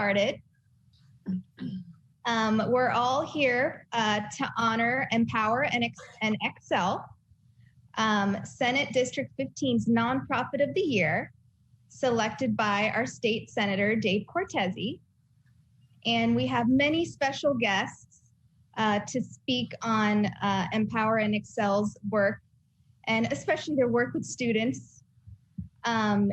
started. We're all here to honor, empower, and excel Senate District 15's Nonprofit of the Year, selected by our state senator, Dave Cortese. And we have many special guests to speak on Empower and Excel's work, and especially their work with students. And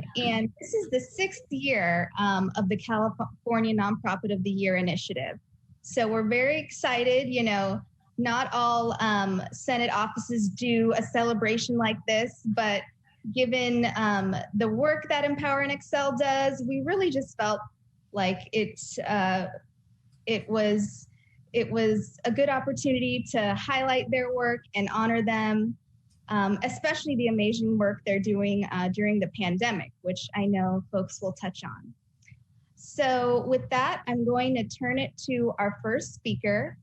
this is the 6th year of the California Nonprofit of the Year initiative. So we're very excited. You know, not all Senate offices do a celebration like this, but given the work that Empower and Excel does, we really just felt like it was a good opportunity to highlight their work and honor them, especially the amazing work they're doing during the pandemic, which I know folks will touch on. So with that, I'm going to turn it to our first speaker,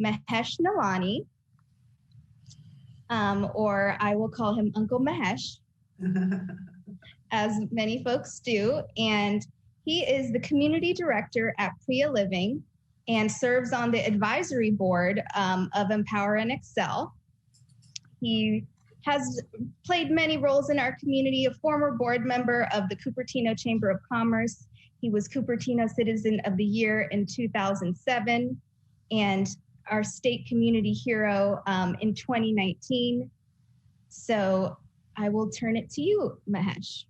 Mahesh Nalani, or I will call him Uncle Mahesh, as many folks do. And he is the community director at Priya Living and serves on the advisory board of Empower and Excel. He has played many roles in our community, a former board member of the Cupertino Chamber of Commerce. He was Cupertino Citizen of the Year in 2007 and our state community hero in 2019. So I will turn it to you, Mahesh.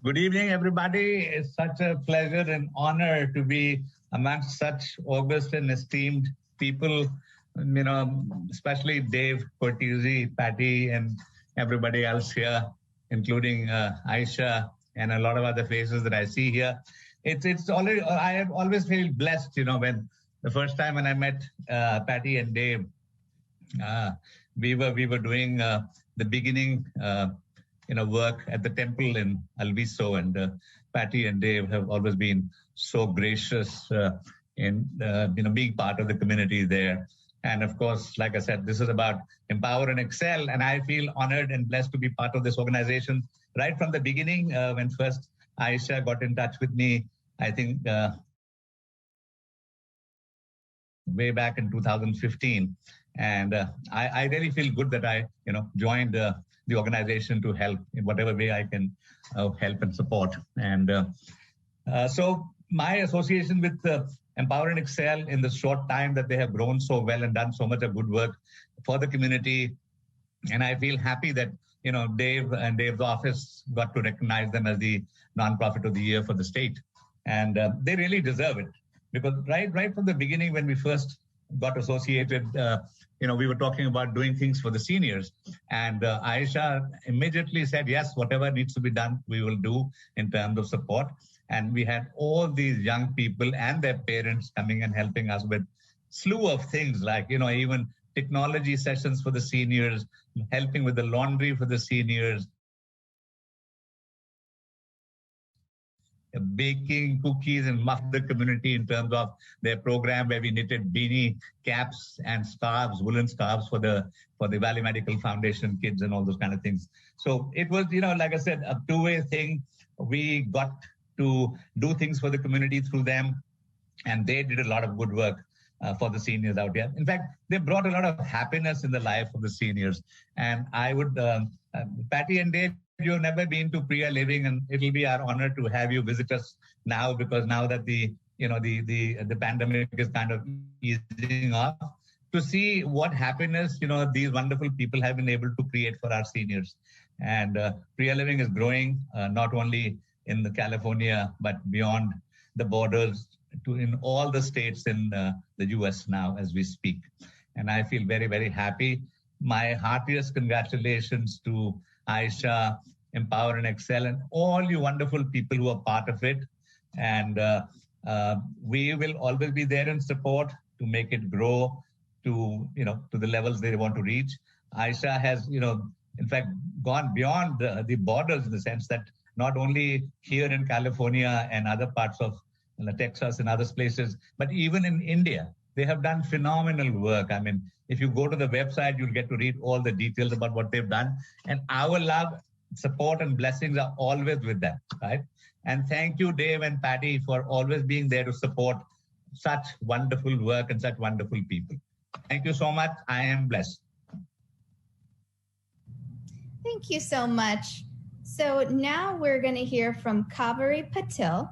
Good evening, everybody. It's such a pleasure and honor to be amongst such august and esteemed people, you know, especially Dave, Cortese, Patty, and everybody else here, including Aisha and a lot of other faces that I see here. It's already, I have always felt blessed, you know, when the first time when I met Patty and Dave, we were doing the beginning, work at the temple in Alviso, and Patty and Dave have always been so gracious in being part of the community there. And of course, like I said, this is about Empower and Excel, and I feel honored and blessed to be part of this organization right from the beginning. When first Aisha got in touch with me, I think way back in 2015, and I really feel good that I joined the organization to help in whatever way I can help and support. And so my association with Empower and Excel in the short time that they have grown so well and done so much of good work for the community, and I feel happy that Dave and Dave's office got to recognize them as the Nonprofit of the Year for the state. And they really deserve it, because right from the beginning, when we first got associated, we were talking about doing things for the seniors. And Aisha immediately said, yes, whatever needs to be done, we will do in terms of support. And we had all these young people and their parents coming and helping us with slew of things like, even technology sessions for the seniors, helping with the laundry for the seniors, baking cookies and muffed the community in terms of their program where we knitted beanie caps and scarves, woolen scarves for the Valley Medical Foundation kids and all those kind of things. So it was, like I said, a two-way thing. We got to do things for the community through them, and they did a lot of good work for the seniors out here. In fact, they brought a lot of happiness in the life of the seniors. And I would, Patty and Dave, you've never been to Priya Living, and it'll be our honor to have you visit us now, because now that the pandemic is kind of easing off, to see what happiness these wonderful people have been able to create for our seniors. And Priya Living is growing not only in the California but beyond the borders in all the states in the U.S. now as we speak. And I feel very, very happy. My heartiest congratulations to Aisha, Empower and Excel, and all you wonderful people who are part of it. And we will always be there in support to make it grow to the levels they want to reach. Aisha has, in fact, gone beyond the borders in the sense that not only here in California and other parts of Texas and other places, but even in India, they have done phenomenal work. I mean, if you go to the website, you'll get to read all the details about what they've done. And our love, support, and blessings are always with them, right? And thank you, Dave and Patty, for always being there to support such wonderful work and such wonderful people. Thank you so much. I am blessed. Thank you so much. So now we're going to hear from Kaveri Patil.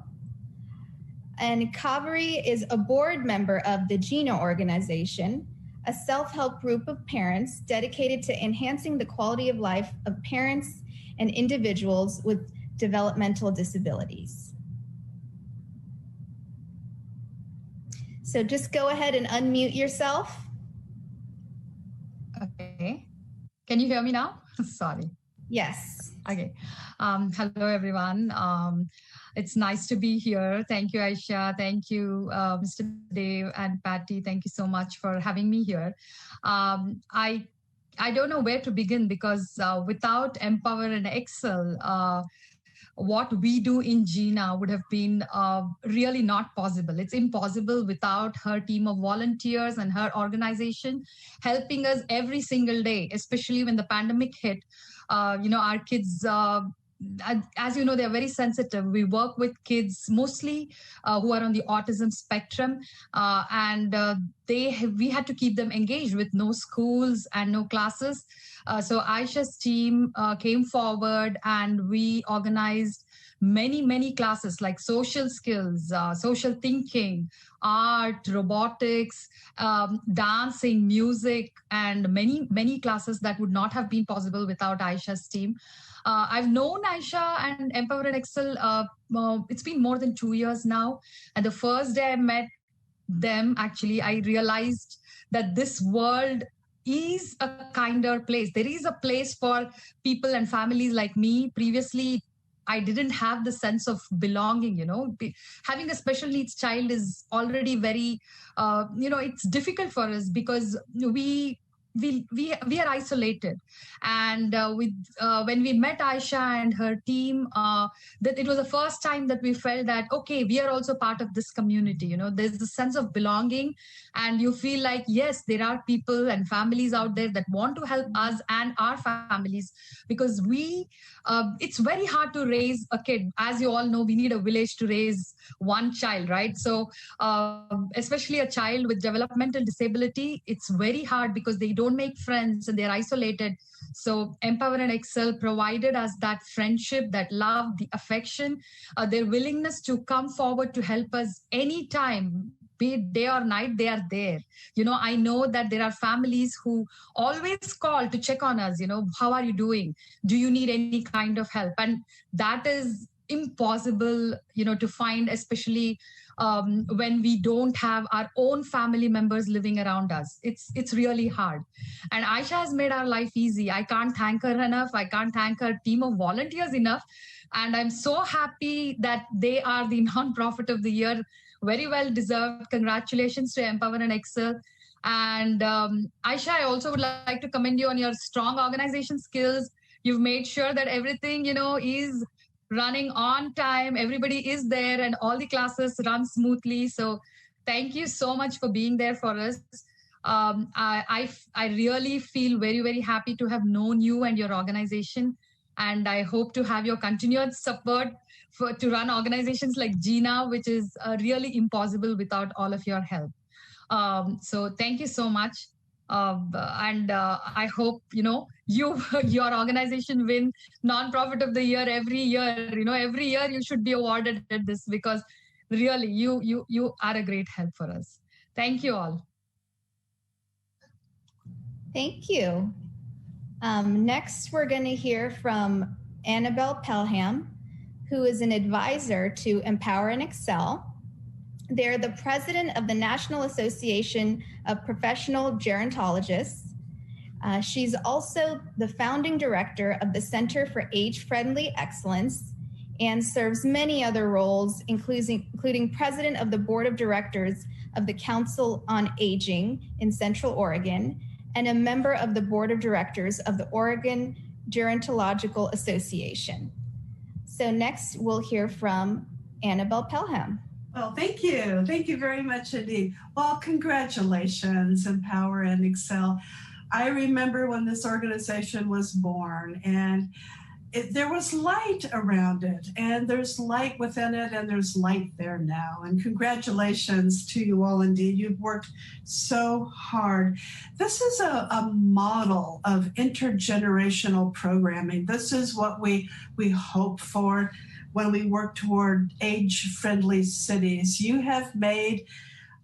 And Kaveri is a board member of the GINA organization, a self-help group of parents dedicated to enhancing the quality of life of parents and individuals with developmental disabilities. So just go ahead and unmute yourself. Okay. Can you hear me now? Sorry. Yes. Okay. Hello, everyone. It's nice to be here. Thank you, Aisha. Thank you, Mr. Dave and Patty. Thank you so much for having me here. I don't know where to begin because without Empower and Excel, what we do in GINA would have been really not possible. It's impossible without her team of volunteers and her organization helping us every single day, especially when the pandemic hit. Our kids, as you know, they're very sensitive. We work with kids mostly who are on the autism spectrum, and we had to keep them engaged with no schools and no classes. So Aisha's team came forward and we organized many classes like social skills, social thinking, art, robotics, dancing, music, and many classes that would not have been possible without Aisha's team. I've known Aisha and Empower and Excel, it's been more than 2 years now. And the first day I met them, actually, I realized that this world is a kinder place. There is a place for people and families like me. Previously, I didn't have the sense of belonging, Having a special needs child is already very, it's difficult for us because we are isolated. And when we met Aisha and her team, that it was the first time that we felt that, okay, we are also part of this community. There's the sense of belonging, and you feel like, yes, there are people and families out there that want to help us and our families, because it's very hard to raise a kid. As you all know, we need a village to raise one child, right? So especially a child with developmental disability, it's very hard because they don't make friends and they're isolated. So Empower and Excel provided us that friendship, that love, the affection, their willingness to come forward to help us anytime, be it day or night, they are there. I know that there are families who always call to check on us, how are you doing? Do you need any kind of help? And that is impossible, to find, especially when we don't have our own family members living around us. It's really hard. And Aisha has made our life easy. I can't thank her enough. I can't thank her team of volunteers enough. And I'm so happy that they are the nonprofit of the year. Very well deserved. Congratulations to Empower and Excel. And Aisha, I also would like to commend you on your strong organization skills. You've made sure that everything, is running on time. Everybody is there and all the classes run smoothly. So thank you so much for being there for us. I really feel very happy to have known you and your organization. And I hope to have your continued support to run organizations like GINA, which is really impossible without all of your help. So thank you so much. And I hope, your organization win nonprofit of the year every year. Every year you should be awarded at this, because really you are a great help for us. Thank you all. Thank you. Next, we're going to hear from Annabelle Pelham, who is an advisor to Empower and Excel. They're the president of the National Association of Professional Gerontologists. She's also the founding director of the Center for Age-Friendly Excellence and serves many other roles, including president of the board of directors of the Council on Aging in Central Oregon, and a member of the board of directors of the Oregon Gerontological Association. So next, we'll hear from Annabelle Pelham. Well, thank you. Thank you very much indeed. Well, congratulations, Empower and Excel. I remember when this organization was born, and there was light around it, and there's light within it, and there's light there now. And congratulations to you all indeed. You've worked so hard. This is a model of intergenerational programming. This is what we hope for when we work toward age-friendly cities. You have made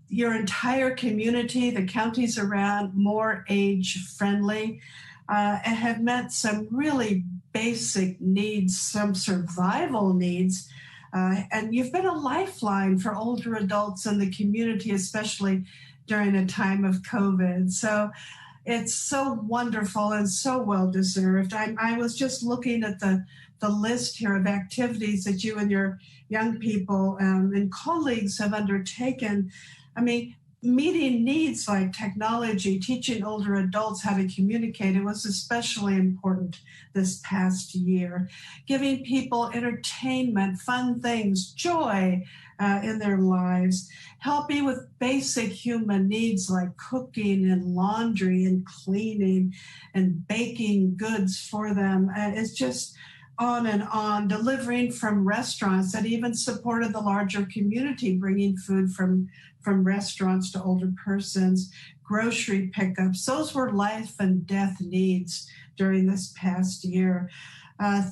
your entire community, the counties around, more age-friendly, and have met some really basic needs, some survival needs. And you've been a lifeline for older adults in the community, especially during a time of COVID. So it's so wonderful and so well-deserved. I was just looking at the list here of activities that you and your young people and colleagues have undertaken. I mean, meeting needs like technology, teaching older adults how to communicate, it was especially important this past year. Giving people entertainment, fun things, joy in their lives. Helping with basic human needs like cooking and laundry and cleaning and baking goods for them. It's just on and on, delivering from restaurants that even supported the larger community, bringing food from restaurants to older persons, grocery pickups. Those were life and death needs during this past year.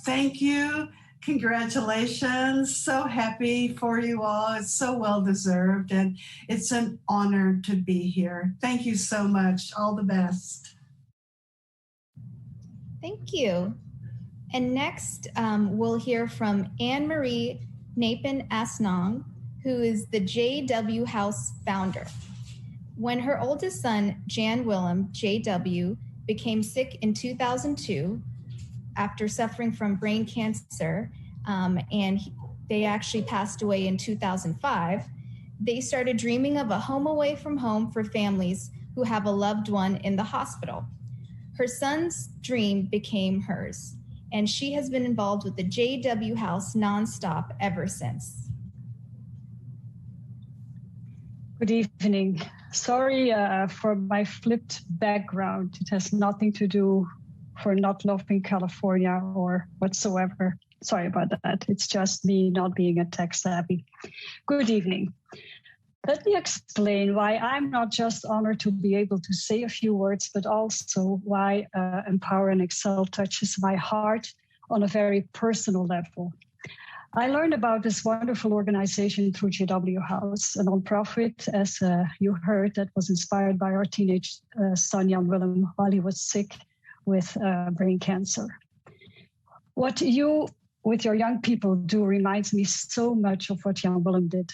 Thank you. Congratulations. So happy for you all. It's so well-deserved, and it's an honor to be here. Thank you so much. All the best. Thank you. And next, we'll hear from Anne-Marie Napin-Asnong, who is the JW House founder. When her oldest son, Jan Willem, JW, became sick in 2002 after suffering from brain cancer, and they actually passed away in 2005, they started dreaming of a home away from home for families who have a loved one in the hospital. Her son's dream became hers, and she has been involved with the JW House nonstop ever since. Good evening. Sorry for my flipped background. It has nothing to do for not loving California or whatsoever. Sorry about that. It's just me not being a tech savvy. Good evening. Let me explain why I'm not just honored to be able to say a few words, but also why Empower and Excel touches my heart on a very personal level. I learned about this wonderful organization through JW House, a nonprofit, as you heard, that was inspired by our teenage son, Jan Willem, while he was sick with brain cancer. What you, with your young people, do reminds me so much of what Jan Willem did.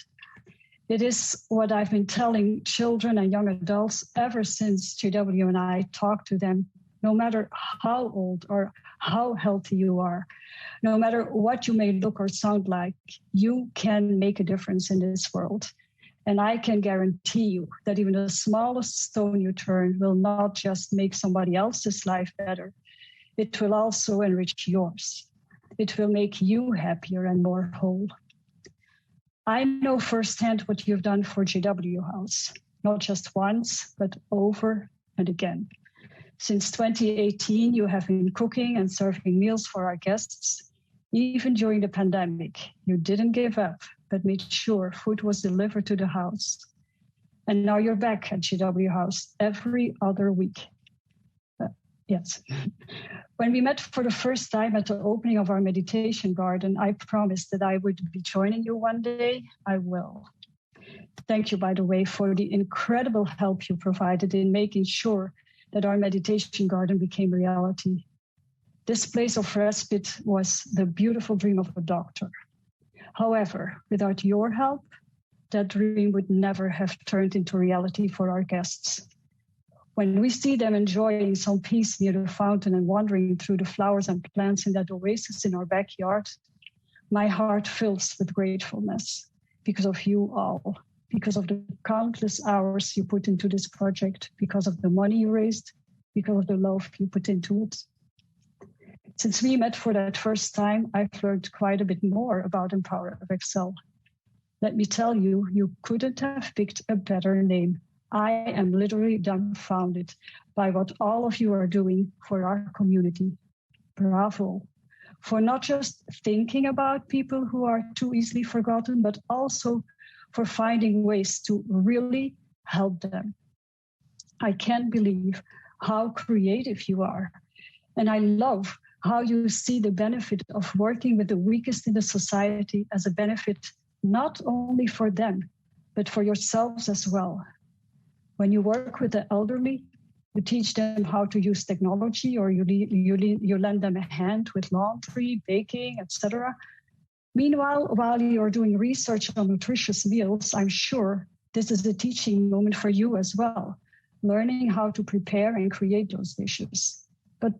It is what I've been telling children and young adults ever since JW and I talked to them. No matter how old or how healthy you are, no matter what you may look or sound like, you can make a difference in this world. And I can guarantee you that even the smallest stone you turn will not just make somebody else's life better. It will also enrich yours. It will make you happier and more whole. I know firsthand what you've done for JW House, not just once, but over and again. Since 2018, you have been cooking and serving meals for our guests. Even during the pandemic, you didn't give up, but made sure food was delivered to the house. And now you're back at JW House every other week. Yes. When we met for the first time at the opening of our meditation garden, I promised that I would be joining you one day. I will. Thank you, by the way, for the incredible help you provided in making sure that our meditation garden became reality. This place of respite was the beautiful dream of a doctor. However, without your help, that dream would never have turned into reality for our guests. When we see them enjoying some peace near the fountain and wandering through the flowers and plants in that oasis in our backyard, my heart fills with gratefulness because of you all, because of the countless hours you put into this project, because of the money you raised, because of the love you put into it. Since we met for that first time, I've learned quite a bit more about Empower of Excel. Let me tell you, you couldn't have picked a better name. I am literally dumbfounded by what all of you are doing for our community. Bravo. for not just thinking about people who are too easily forgotten, but also for finding ways to really help them. I can't believe how creative you are. And I love how you see the benefit of working with the weakest in the society as a benefit, not only for them, but for yourselves as well. When you work with the elderly, you teach them how to use technology, or you lend them a hand with laundry, baking, etc. Meanwhile, while you're doing research on nutritious meals, I'm sure this is a teaching moment for you as well, learning how to prepare and create those dishes. But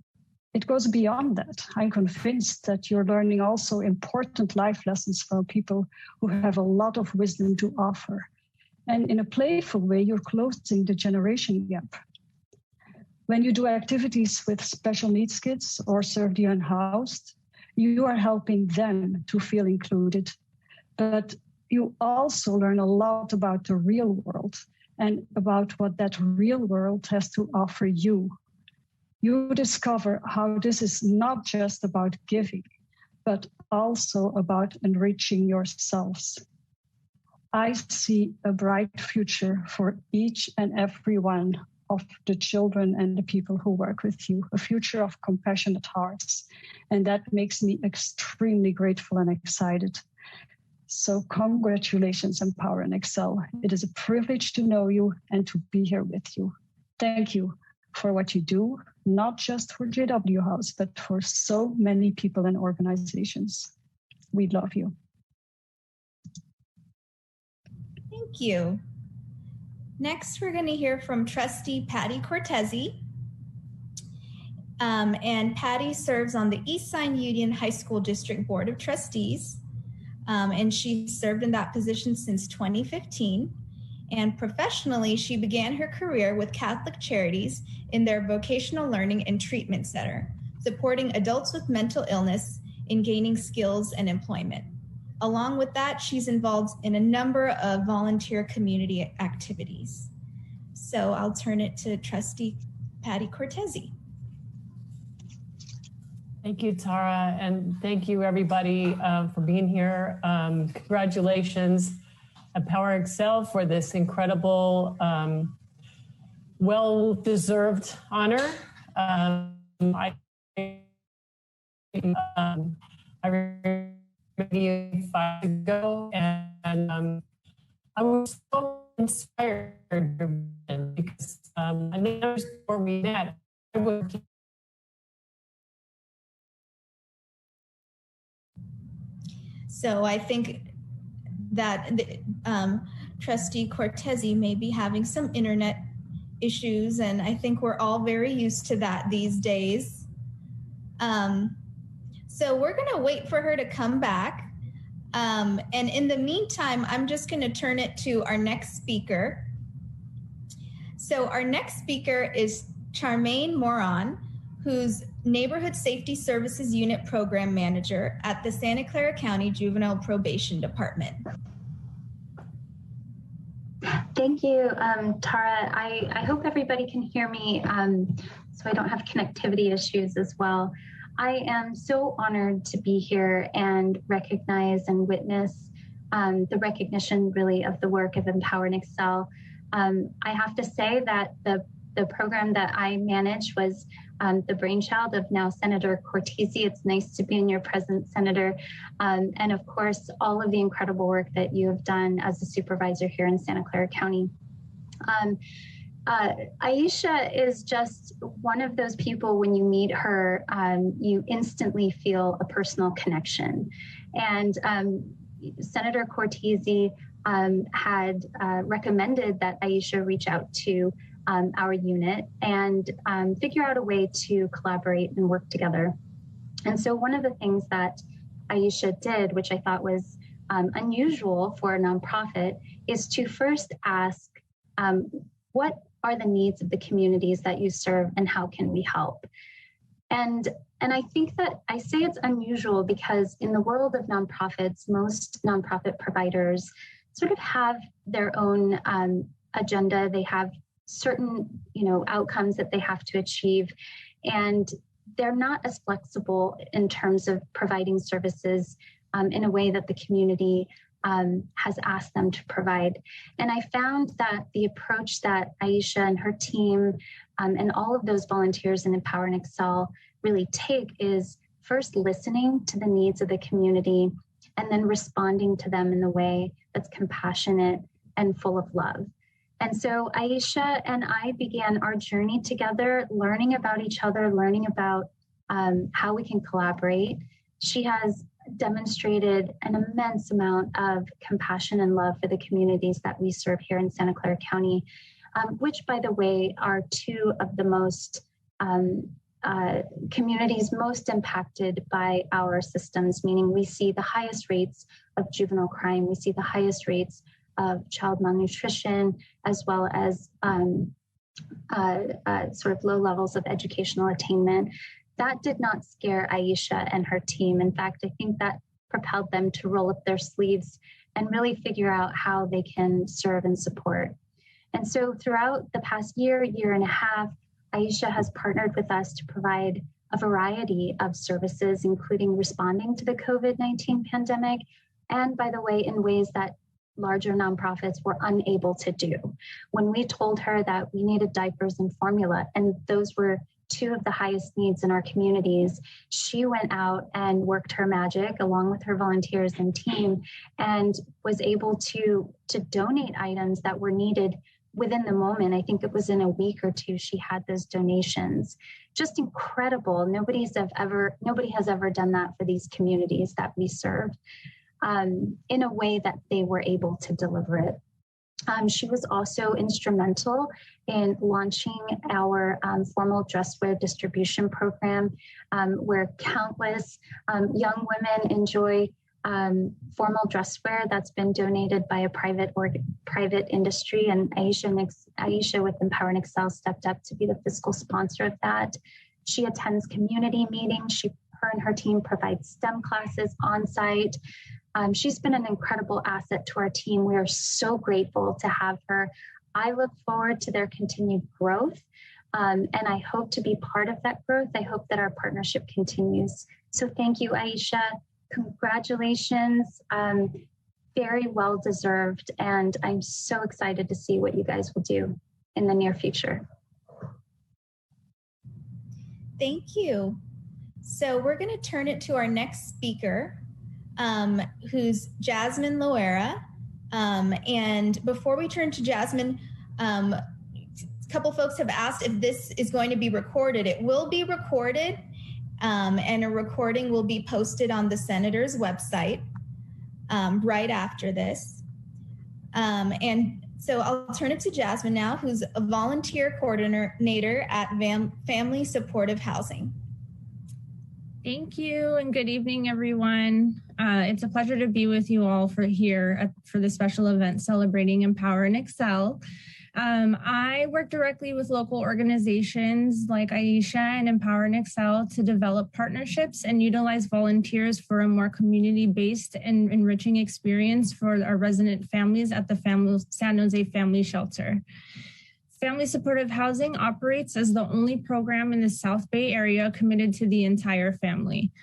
it goes beyond that. I'm convinced that you're learning also important life lessons from people who have a lot of wisdom to offer. And in a playful way, you're closing the generation gap. When you do activities with special needs kids or serve the unhoused, you are helping them to feel included. But you also learn a lot about the real world and about what that real world has to offer you. You discover how this is not just about giving, but also about enriching yourselves. I see a bright future for each and every one of the children and the people who work with you, a future of compassionate hearts. And that makes me extremely grateful and excited. So congratulations, Empower and Excel. It is a privilege to know you and to be here with you. Thank you for what you do, not just for JW House, but for so many people and organizations. We love you. Thank you. Next, we're going to hear from Trustee Patty Cortese. And Patty serves on the Eastside Union High School District Board of Trustees. And she served in that position since 2015. And professionally, she began her career with Catholic Charities in their Vocational Learning and Treatment Center, supporting adults with mental illness in gaining skills and employment. Along with that, she's involved in a number of volunteer community activities. So I'll turn it to Trustee Patty Cortese. Thank you, Tara, and thank you everybody for being here. Congratulations, Empower Excel, for this incredible, well-deserved honor. I remember you 5 years ago, and I was so inspired because I know before we met, I would. So I think that Trustee Cortese may be having some internet issues, and I think we're all very used to that these days. So we're going to wait for her to come back. And in the meantime, I'm just going to turn it to our next speaker. So our next speaker is Charmaine Moron, who's Neighborhood Safety Services Unit Program Manager at the Santa Clara County Juvenile Probation Department. Thank you, Tara. I hope everybody can hear me so I don't have connectivity issues as well. I am so honored to be here and recognize and witness the recognition really of the work of Empower and Excel. I have to say that the program that I manage was the brainchild of now Senator Cortese. It's nice to be in your presence, Senator. And of course, all of the incredible work that you have done as a supervisor here in Santa Clara County. Aisha is just one of those people, when you meet her, you instantly feel a personal connection. And Senator Cortese had recommended that Aisha reach out to our unit and figure out a way to collaborate and work together. And so one of the things that Aisha did, which I thought was unusual for a nonprofit, is to first ask, what are the needs of the communities that you serve and how can we help? And I think that I say it's unusual because in the world of nonprofits, most nonprofit providers sort of have their own agenda. They have certain, outcomes that they have to achieve. And they're not as flexible in terms of providing services in a way that the community has asked them to provide. And I found that the approach that Aisha and her team and all of those volunteers in Empower and Excel really take is first listening to the needs of the community and then responding to them in a way that's compassionate and full of love. And so Aisha and I began our journey together, learning about each other, learning about how we can collaborate. She has demonstrated an immense amount of compassion and love for the communities that we serve here in Santa Clara County, which, by the way, are two of the most communities most impacted by our systems, meaning we see the highest rates of juvenile crime, we see the highest rates of child malnutrition, as well as sort of low levels of educational attainment. That did not scare Aisha and her team. In fact, I think that propelled them to roll up their sleeves and really figure out how they can serve and support. And so throughout the past year and a half, Aisha has partnered with us to provide a variety of services, including responding to the COVID-19 pandemic, and by the way, in ways that larger nonprofits were unable to do. When we told her that we needed diapers and formula, and those were two of the highest needs in our communities, she went out and worked her magic along with her volunteers and team and was able to donate items that were needed within the moment. I think it was in a week or two she had those donations. Just incredible. Nobody has ever done that for these communities that we serve in a way that they were able to deliver it. She was also instrumental in launching our formal dresswear distribution program, where countless young women enjoy formal dresswear that's been donated by a private industry, and Aisha with Empower and Excel stepped up to be the fiscal sponsor of that. She attends community meetings. Her and her team provide STEM classes on site. She's been an incredible asset to our team. We are so grateful to have her. I look forward to their continued growth, and I hope to be part of that growth. I hope that our partnership continues. So thank you, Aisha. Congratulations. Very well deserved. And I'm so excited to see what you guys will do in the near future. Thank you. So we're going to turn it to our next speaker, who's Jasmine Loera. And before we turn to Jasmine, a couple folks have asked if this is going to be recorded. It will be recorded, and a recording will be posted on the Senator's website right after this. And so I'll turn it to Jasmine now, who's a volunteer coordinator at Family Supportive Housing. Thank you, and good evening, everyone. It's a pleasure to be with you all for the special event celebrating Empower and Excel. I work directly with local organizations like Aisha and Empower and Excel to develop partnerships and utilize volunteers for a more community-based and enriching experience for our resident families at the San Jose Family Shelter. Family Supportive Housing operates as the only program in the South Bay area committed to the entire family.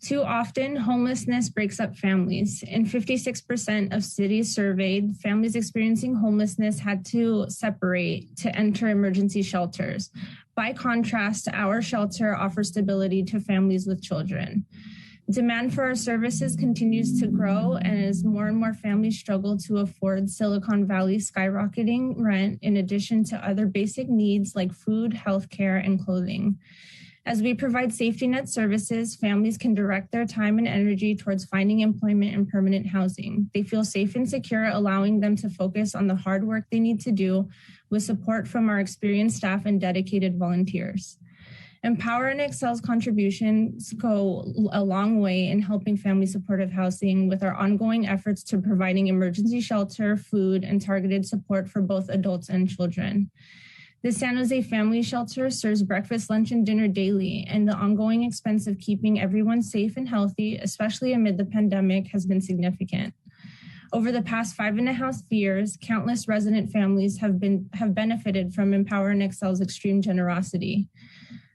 Too often, homelessness breaks up families. In 56% of cities surveyed, families experiencing homelessness had to separate to enter emergency shelters. By contrast, our shelter offers stability to families with children. Demand for our services continues to grow, and as more and more families struggle to afford Silicon Valley's skyrocketing rent, in addition to other basic needs like food, healthcare, and clothing. As we provide safety net services, families can direct their time and energy towards finding employment and permanent housing. They feel safe and secure, allowing them to focus on the hard work they need to do with support from our experienced staff and dedicated volunteers. Empower and Excel's contributions go a long way in helping family supportive housing with our ongoing efforts to providing emergency shelter, food, and targeted support for both adults and children. The San Jose Family Shelter serves breakfast, lunch, and dinner daily, and the ongoing expense of keeping everyone safe and healthy, especially amid the pandemic, has been significant. Over the past 5.5 years, countless resident families have benefited from Empower and Excel's extreme generosity.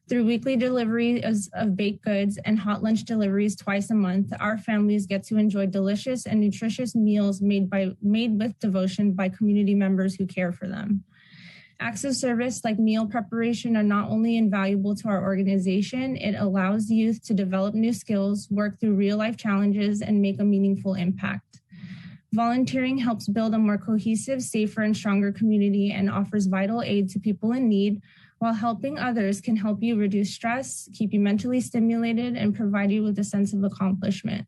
Through weekly deliveries of baked goods and hot lunch deliveries twice a month, our families get to enjoy delicious and nutritious meals made with devotion by community members who care for them. Acts of service like meal preparation are not only invaluable to our organization, it allows youth to develop new skills, work through real-life challenges, and make a meaningful impact. Volunteering helps build a more cohesive, safer, and stronger community and offers vital aid to people in need, while helping others can help you reduce stress, keep you mentally stimulated, and provide you with a sense of accomplishment.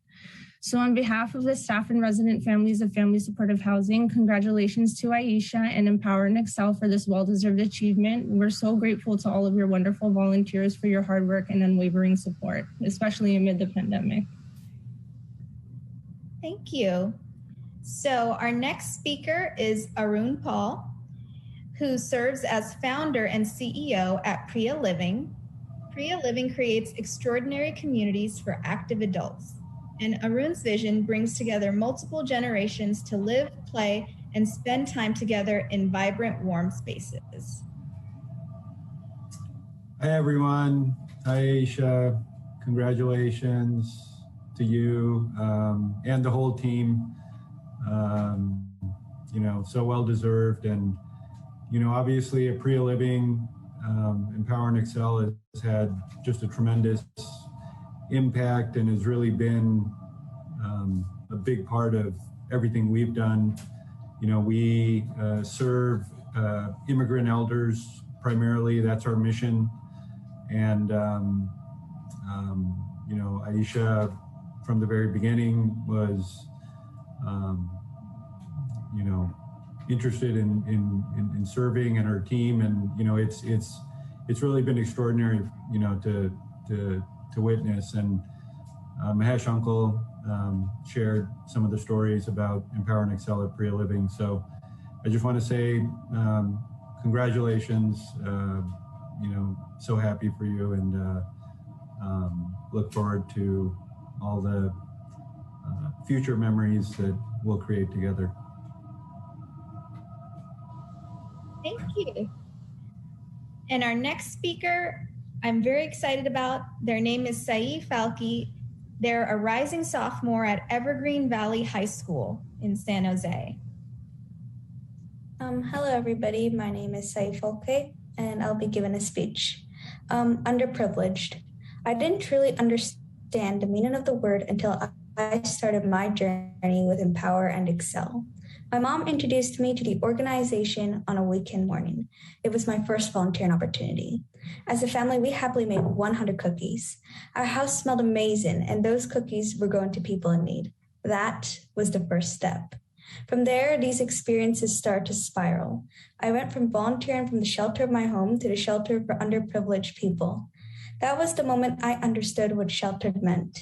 So on behalf of the staff and resident families of Family Supportive Housing, congratulations to Aisha and Empower and Excel for this well-deserved achievement. We're so grateful to all of your wonderful volunteers for your hard work and unwavering support, especially amid the pandemic. Thank you. So our next speaker is Arun Paul, who serves as founder and CEO at Priya Living. Priya Living creates extraordinary communities for active adults. And Arun's vision brings together multiple generations to live, play, and spend time together in vibrant, warm spaces. Hi, everyone. Hi, Aisha. Congratulations to you and the whole team. So well deserved. And, obviously at Priya Living, Empower and Excel has had just a tremendous impact and has really been a big part of everything we've done. We serve immigrant elders primarily. That's our mission. And, Aisha from the very beginning was, interested in serving and her team. And, it's really been extraordinary, to witness. And Mahesh Uncle shared some of the stories about Empower and Excel at Priya Living. So I just want to say congratulations, so happy for you, and look forward to all the future memories that we'll create together. Thank you. And our next speaker, I'm very excited about. Their name is Saeed Falki. They're a rising sophomore at Evergreen Valley High School in San Jose. Hello, everybody. My name is Saeed Falki, and I'll be giving a speech. Underprivileged. I didn't truly understand the meaning of the word until I started my journey with Empower and Excel. My mom introduced me to the organization on a weekend morning. It was my first volunteering opportunity. As a family, we happily made 100 cookies. Our house smelled amazing, and those cookies were going to people in need. That was the first step. From there, these experiences started to spiral. I went from volunteering from the shelter of my home to the shelter for underprivileged people. That was the moment I understood what sheltered meant.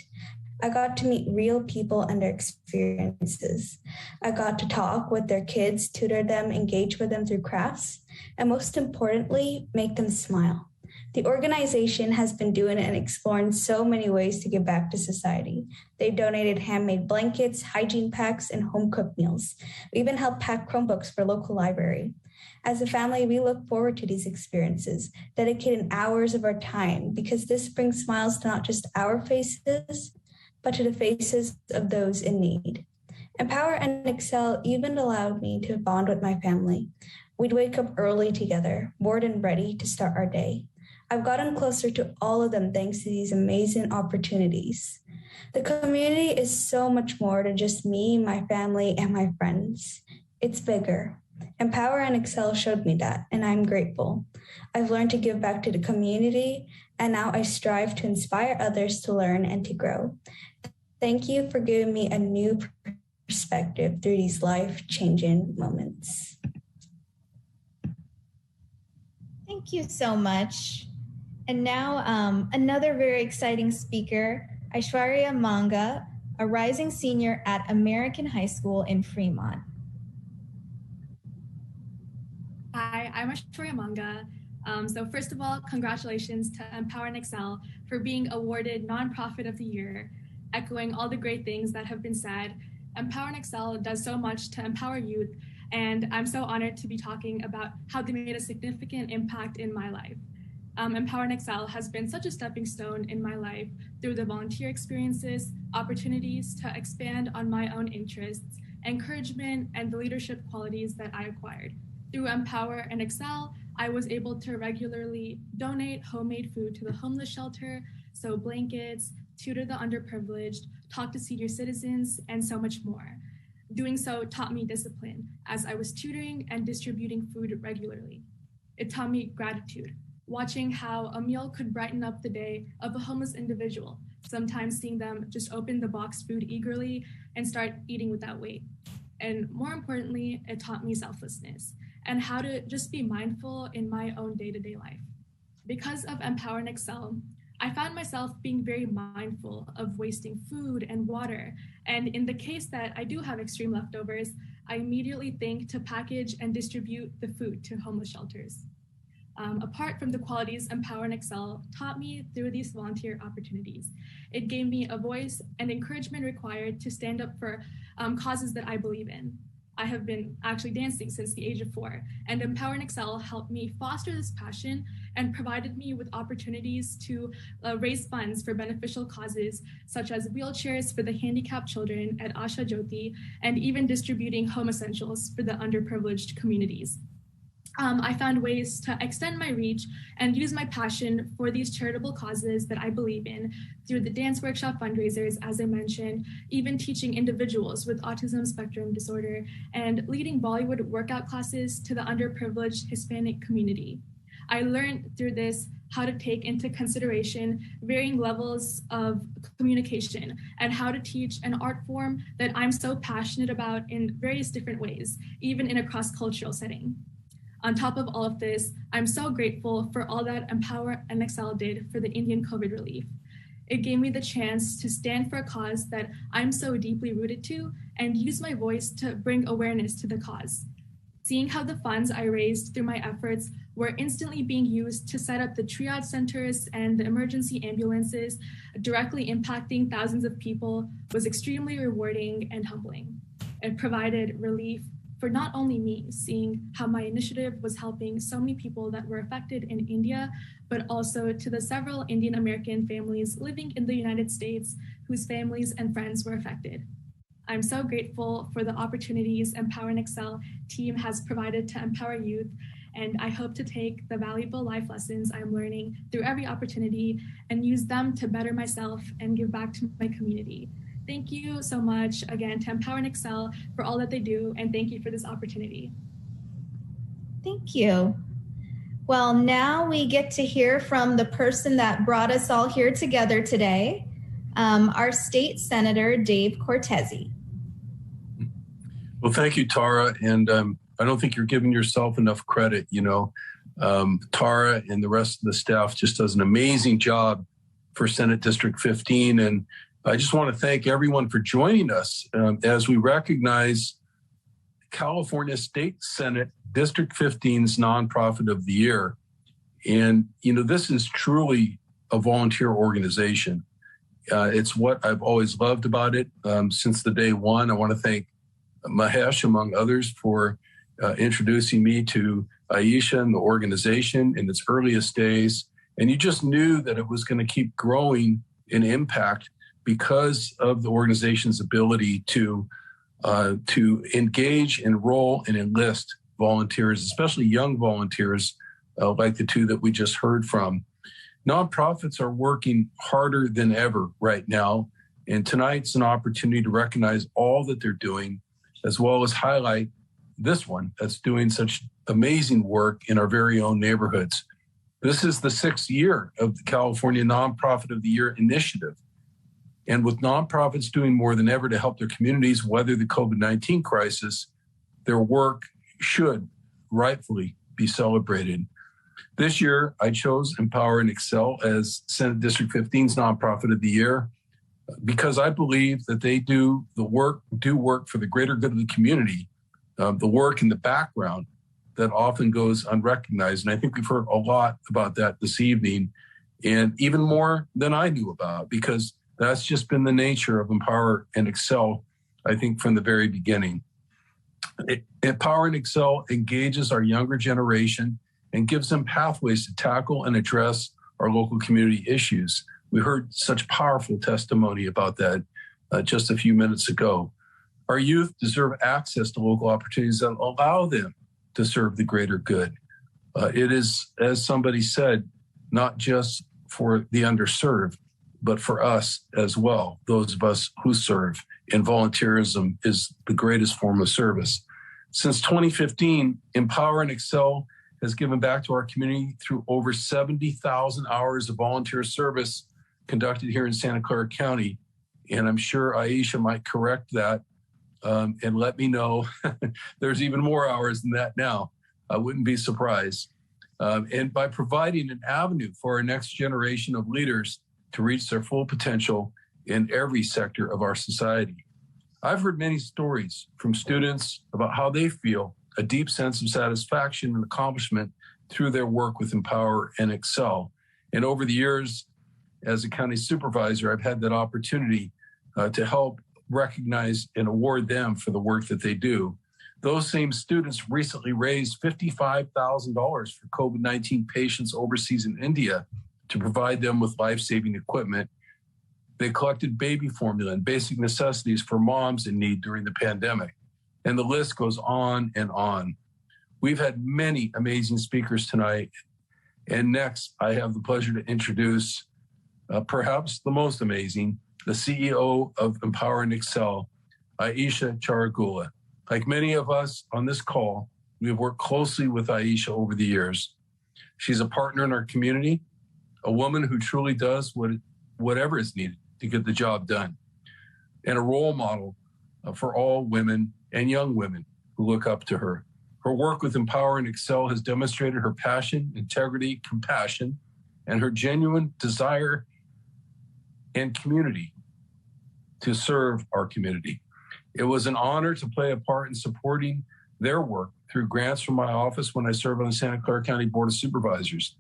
I got to meet real people and their experiences. I got to talk with their kids, tutor them, engage with them through crafts, and most importantly, make them smile. The organization has been doing and exploring so many ways to give back to society. They've donated handmade blankets, hygiene packs, and home-cooked meals. We even helped pack Chromebooks for local library. As a family, we look forward to these experiences, dedicating hours of our time, because this brings smiles to not just our faces, but to the faces of those in need. Empower and Excel even allowed me to bond with my family. We'd wake up early together, bored and ready to start our day. I've gotten closer to all of them thanks to these amazing opportunities. The community is so much more than just me, my family, and my friends. It's bigger. Empower and Excel showed me that, and I'm grateful. I've learned to give back to the community, and now I strive to inspire others to learn and to grow. Thank you for giving me a new perspective through these life-changing moments. Thank you so much. And now another very exciting speaker, Aishwarya Manga, a rising senior at American High School in Fremont. Hi, I'm Aishwarya Manga. So first of all, congratulations to Empower and Excel for being awarded Nonprofit of the Year. Echoing all the great things that have been said, Empower and Excel does so much to empower youth, and I'm so honored to be talking about how they made a significant impact in my life. Empower and Excel has been such a stepping stone in my life through the volunteer experiences, opportunities to expand on my own interests, encouragement, and the leadership qualities that I acquired. Through Empower and Excel, I was able to regularly donate homemade food to the homeless shelter, sew blankets, tutor the underprivileged, talk to senior citizens, and so much more. Doing so taught me discipline as I was tutoring and distributing food regularly. It taught me gratitude, watching how a meal could brighten up the day of a homeless individual, sometimes seeing them just open the boxed food eagerly and start eating without wait. And more importantly, it taught me selflessness and how to just be mindful in my own day-to-day life. Because of Empower and Excel, I found myself being very mindful of wasting food and water. And in the case that I do have extreme leftovers, I immediately think to package and distribute the food to homeless shelters. Apart from the qualities Empower and Excel taught me through these volunteer opportunities, it gave me a voice and encouragement required to stand up for causes that I believe in. I have been actually dancing since the age of 4, and Empower and Excel helped me foster this passion and provided me with opportunities to raise funds for beneficial causes such as wheelchairs for the handicapped children at Asha Jyoti, and even distributing home essentials for the underprivileged communities. I found ways to extend my reach and use my passion for these charitable causes that I believe in through the dance workshop fundraisers, as I mentioned, even teaching individuals with autism spectrum disorder, and leading Bollywood workout classes to the underprivileged Hispanic community. I learned through this how to take into consideration varying levels of communication and how to teach an art form that I'm so passionate about in various different ways, even in a cross-cultural setting. On top of all of this, I'm so grateful for all that Empower and Excel did for the Indian COVID relief. It gave me the chance to stand for a cause that I'm so deeply rooted to and use my voice to bring awareness to the cause. Seeing how the funds I raised through my efforts were instantly being used to set up the triage centers and the emergency ambulances, directly impacting thousands of people, was extremely rewarding and humbling. It provided relief for not only me, seeing how my initiative was helping so many people that were affected in India, but also to the several Indian American families living in the United States whose families and friends were affected. I'm so grateful for the opportunities Empower and Excel team has provided to empower youth, and I hope to take the valuable life lessons I'm learning through every opportunity and use them to better myself and give back to my community. Thank you so much again to Empower and Excel for all that they do, and thank you for this opportunity. Thank you. Well, now we get to hear from the person that brought us all here together today, our state senator, Dave Cortese. Well, thank you, Tara. And I don't think you're giving yourself enough credit. Tara and the rest of the staff just does an amazing job for Senate District 15. And I just want to thank everyone for joining us as we recognize California State Senate District 15's Nonprofit of the Year. And, this is truly a volunteer organization. It's what I've always loved about it since the day one. I want to thank Mahesh, among others, for introducing me to Aisha and the organization in its earliest days. And you just knew that it was going to keep growing in impact because of the organization's ability to engage, enroll, and enlist volunteers, especially young volunteers like the two that we just heard from. Nonprofits are working harder than ever right now, and tonight's an opportunity to recognize all that they're doing, as well as highlight this one that's doing such amazing work in our very own neighborhoods. This is the 6th year of the California Nonprofit of the Year initiative. And with nonprofits doing more than ever to help their communities weather the COVID-19 crisis, their work should rightfully be celebrated. This year, I chose Empower and Excel as Senate District 15's Nonprofit of the Year because I believe that they do work for the greater good of the community, the work in the background that often goes unrecognized. And I think we've heard a lot about that this evening, and even more than I knew about, because that's just been the nature of Empower and Excel, I think, from the very beginning. Empower and Excel engages our younger generation and gives them pathways to tackle and address our local community issues. We heard such powerful testimony about that just a few minutes ago. Our youth deserve access to local opportunities that allow them to serve the greater good. It is, as somebody said, not just for the underserved, but for us as well, those of us who serve. And volunteerism is the greatest form of service. Since 2015, Empower and Excel has given back to our community through over 70,000 hours of volunteer service conducted here in Santa Clara County. And I'm sure Aisha might correct that and let me know there's even more hours than that now. I wouldn't be surprised. And by providing an avenue for our next generation of leaders to reach their full potential in every sector of our society. I've heard many stories from students about how they feel a deep sense of satisfaction and accomplishment through their work with Empower and Excel. And over the years, as a county supervisor, I've had that opportunity to help recognize and award them for the work that they do. Those same students recently raised $55,000 for COVID-19 patients overseas in India to provide them with life-saving equipment. They collected baby formula and basic necessities for moms in need during the pandemic. And the list goes on and on. We've had many amazing speakers tonight. And next, I have the pleasure to introduce perhaps the most amazing, the CEO of Empower and Excel, Aisha Charagula. Like many of us on this call, we've worked closely with Aisha over the years. She's a partner in our community, a woman who truly does whatever is needed to get the job done, and a role model for all women and young women who look up to her. Her work with Empower and Excel has demonstrated her passion, integrity, compassion, and her genuine desire and community to serve our community. It was an honor to play a part in supporting their work through grants from my office when I served on the Santa Clara County Board of Supervisors.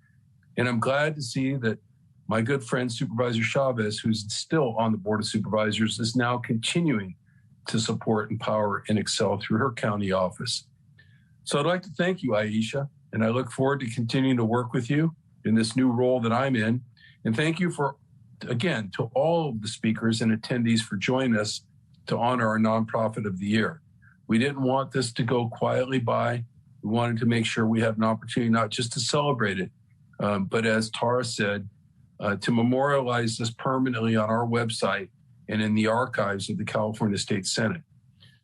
And I'm glad to see that my good friend, Supervisor Chavez, who's still on the Board of Supervisors, is now continuing to support Empower and Excel through her county office. So I'd like to thank you, Aisha, and I look forward to continuing to work with you in this new role that I'm in. And thank you for, again, to all of the speakers and attendees for joining us to honor our nonprofit of the year. We didn't want this to go quietly by. We wanted to make sure we have an opportunity not just to celebrate it, but as Tara said, to memorialize this permanently on our website and in the archives of the California State Senate.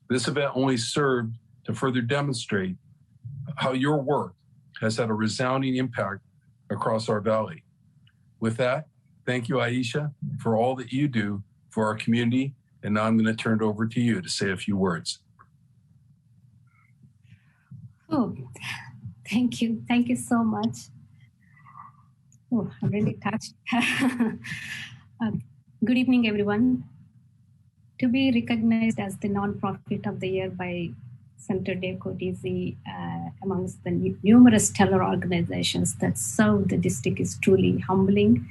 This event only served to further demonstrate how your work has had a resounding impact across our valley. With that, thank you, Aisha, for all that you do for our community. And now I'm going to turn it over to you to say a few words. Oh, thank you. Thank you so much. Oh, I'm really touched. Good evening, everyone. To be recognized as the nonprofit of the year by Senator Dave Cortese amongst the numerous stellar organizations that serve the district is truly humbling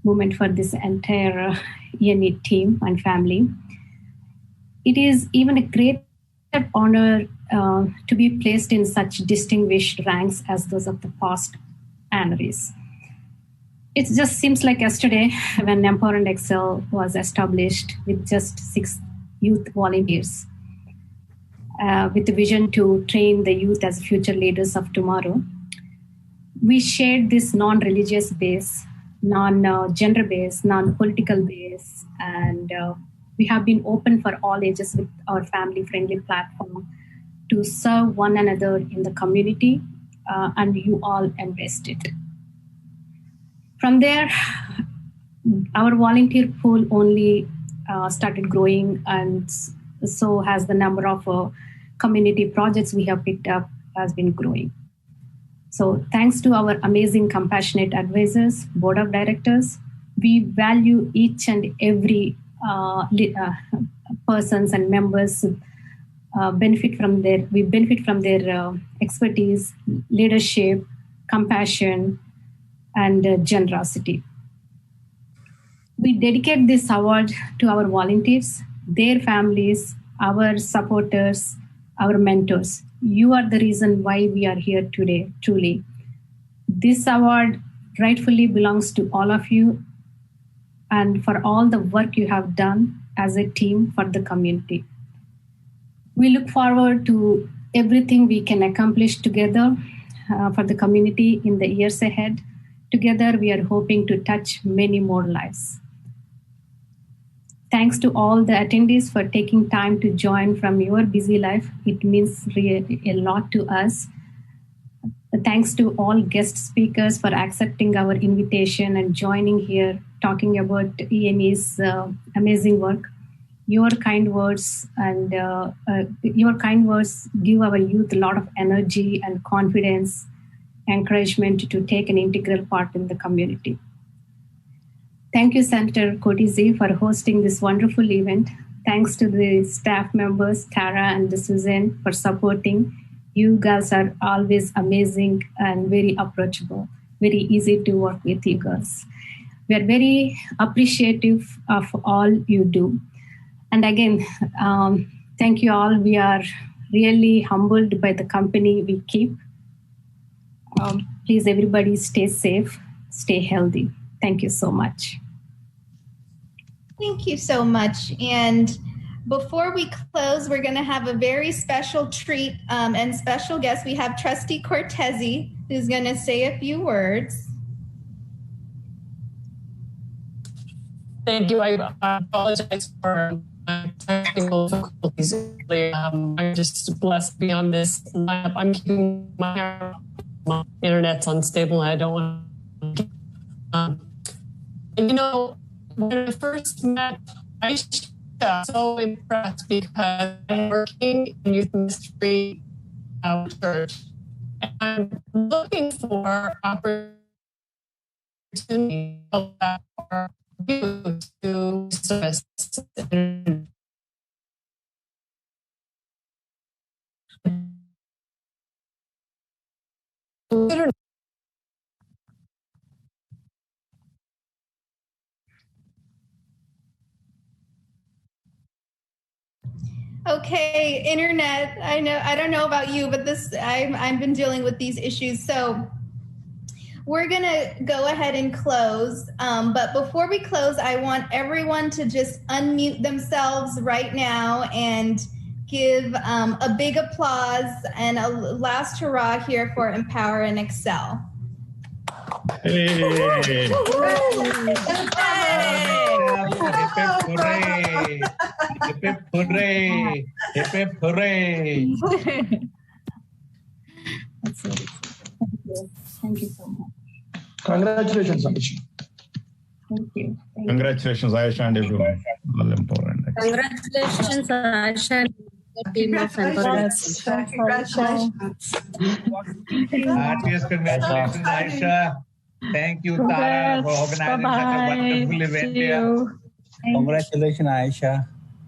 moment for this entire ENE team and family. It is even a great honor to be placed in such distinguished ranks as those of the past honorees. It just seems like yesterday when Empower and Excel was established with just 6 youth volunteers with the vision to train the youth as future leaders of tomorrow. We shared this non-religious base, non-gender base, non-political base, and we have been open for all ages with our family-friendly platform to serve one another in the community, and you all embraced it. From there, our volunteer pool only started growing, and so has the number of community projects we have picked up has been growing. So thanks to our amazing compassionate advisors, board of directors, we value each and every persons and members benefit from their expertise, leadership, compassion, and generosity. We dedicate this award to our volunteers, their families, our supporters, our mentors. You are the reason why we are here today, truly. This award rightfully belongs to all of you and for all the work you have done as a team for the community. We look forward to everything we can accomplish together for the community in the years ahead. Together, we are hoping to touch many more lives. Thanks to all the attendees for taking time to join from your busy life. It means really a lot to us. Thanks to all guest speakers for accepting our invitation and joining here, talking about ENE's amazing work. Your kind words give our youth a lot of energy and confidence, encouragement to take an integral part in the community. Thank you, Senator Cortese, for hosting this wonderful event. Thanks to the staff members, Tara and Susan, for supporting. You girls are always amazing and very approachable, very easy to work with you girls. We are very appreciative of all you do. And again, thank you all. We are really humbled by the company we keep. Please, everybody, stay safe, stay healthy. Thank you so much. Thank you so much. And before we close, we're going to have a very special treat and special guest. We have Trustee Cortese, who's going to say a few words. Thank you. I apologize for technical difficulties. I'm just blessed beyond this lineup. I'm keeping my internet's unstable and I don't want to. And you know, when I first met Aisha, I was so impressed because I'm working in youth ministry at church. And I'm looking for opportunities for you to service. Okay, internet. I don't know about you, but I've been dealing with these issues. So we're gonna go ahead and close. But before we close, I want everyone to just unmute themselves right now and give a big applause and a last hurrah here for Empower and Excel. Hey. Hooray! Hip hooray! Hip hooray! That's it. Thank you so much. Congratulations, Aisha. Thank you. Congratulations, Aisha, and everyone. All important. Congratulations, Aisha. Congratulations. Congratulations. Heartiest congratulations, Aisha. Thank you, Tara, for organizing such a wonderful event here. Congratulations, Aisha.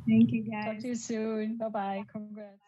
Thank you, guys. Talk to you soon. Bye-bye. Congrats.